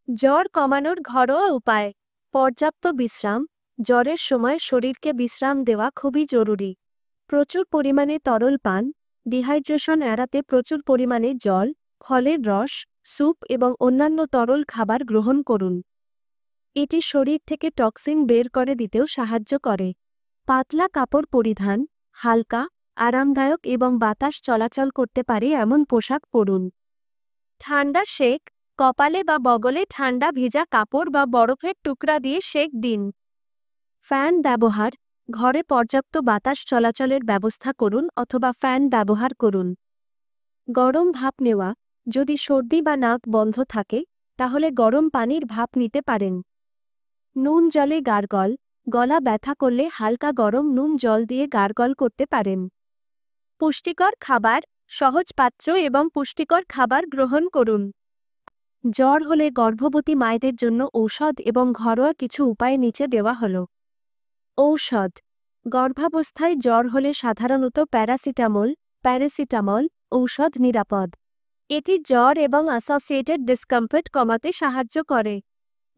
জ্বর কমানোর ঘরোয়া উপায়। পর্যাপ্ত বিশ্রাম। জ্বরের সময় শরীরকে বিশ্রাম দেওয়া খুবই জরুরি। প্রচুর পরিমাণে তরল পান। ডিহাইড্রেশন এড়াতে প্রচুর পরিমাণে জল, ফলের রস, স্যুপ এবং অন্যান্য তরল খাবার গ্রহণ করুন। এটি শরীর থেকে টক্সিন বের করে দিতেও সাহায্য করে। পাতলা কাপড় পরিধান। হালকা, আরামদায়ক এবং বাতাস চলাচল করতে পারে এমন পোশাক পরুন। ঠান্ডা সেক। কপালে বা বগলে ঠান্ডা ভেজা কাপড় বা বরফের টুকরা দিয়ে সেক দিন। ফ্যান ব্যবহার। ঘরে পর্যাপ্ত বাতাস চলাচলের ব্যবস্থা করুন অথবা ফ্যান ব্যবহার করুন। গরম ভাপ নেওয়া। যদি সর্দি বা নাক বন্ধ থাকে তাহলে গরম পানির ভাপ নিতে পারেন। নুন জলে গার্গল। গলা ব্যথা করলে হালকা গরম নুন জল দিয়ে গার্গল করতে পারেন। পুষ্টিকর খাবার। সহজ পাচ্য এবং পুষ্টিকর খাবার গ্রহণ করুন। জ্বর হলে গর্ভবতী মায়েদের জন্য ঔষধ এবং ঘরোয়া কিছু উপায় নিচে দেওয়া হল। ঔষধ। গর্ভাবস্থায় জ্বর হলে সাধারণত প্যারাসিটামল ঔষধ নিরাপদ। এটি জ্বর এবং অ্যাসোসিয়েটেড ডিসকমফর্ট কমাতে সাহায্য করে।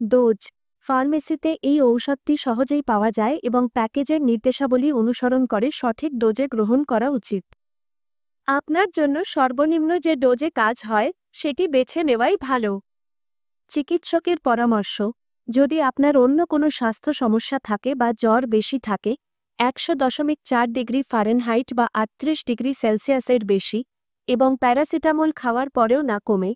ডোজ। ফার্মেসিতে এই ঔষধটি সহজেই পাওয়া যায় এবং প্যাকেজের নির্দেশাবলী অনুসরণ করে সঠিক ডোজে গ্রহণ করা উচিত। আপনার জন্য সর্বনিম্ন যে ডোজে কাজ হয় সেটি বেছে নেওয়াই ভালো। চিকিৎসকের পরামর্শ। যদি আপনার অন্য কোনো স্বাস্থ্য সমস্যা থাকে বা জ্বর বেশি থাকে 100.4 ডিগ্রি ফারেনহাইট বা 38 ডিগ্রি সেলসিয়াসের বেশি এবং প্যারাসিটামল খাওয়ার পরেও না কমে,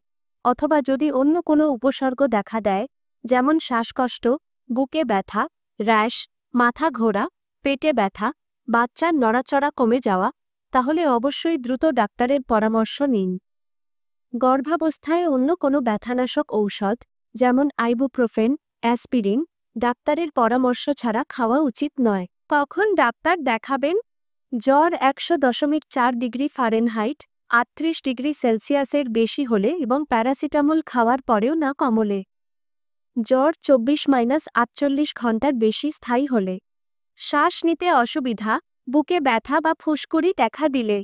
অথবা যদি অন্য কোনো উপসর্গ দেখা দেয় যেমন শ্বাসকষ্ট, বুকে ব্যথা, র্যাশ, মাথা ঘোরা, পেটে ব্যথা, বাচ্চার নড়াচড়া কমে যাওয়া, তাহলে অবশ্যই দ্রুত ডাক্তারের পরামর্শ নিন। গর্ভাবস্থায় অন্য কোনো ব্যথানাশক ঔষধ যেমন আইবুপ্রোফেন, অ্যাসপিরিন ডাক্তারের পরামর্শ ছাড়া খাওয়া উচিত নয়। কখন ডাক্তার দেখাবেন? জ্বর 100.4 ডিগ্রি ফারেনহাইট 38 ডিগ্রি সেলসিয়াসের বেশি হলে এবং প্যারাসিটামল খাওয়ার পরেও না কমলে। জ্বর 24-48 ঘন্টার বেশি স্থায়ী হলে। শ্বাস নিতে অসুবিধা, বুকে ব্যথা বা ফুসকুড়ি দেখা দিলে।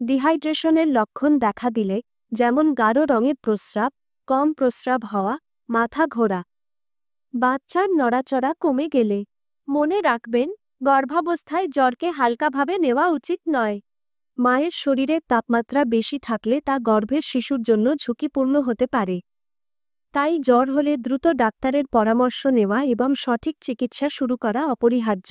ডিহাইড্রেশনের লক্ষণ দেখা দিলে যেমন গাঢ় রঙের প্রস্রাব, কম প্রস্রাব হওয়া, মাথা ঘোরা। বাচ্চার নড়াচড়া কমে গেলে। মনে রাখবেন, গর্ভাবস্থায় জ্বরকে হালকাভাবে নেওয়া উচিত নয়। মায়ের শরীরের তাপমাত্রা বেশি থাকলে তা গর্ভের শিশুর জন্য ঝুঁকিপূর্ণ হতে পারে। তাই জ্বর হলে দ্রুত ডাক্তারের পরামর্শ নেওয়া এবং সঠিক চিকিৎসা শুরু করা অপরিহার্য।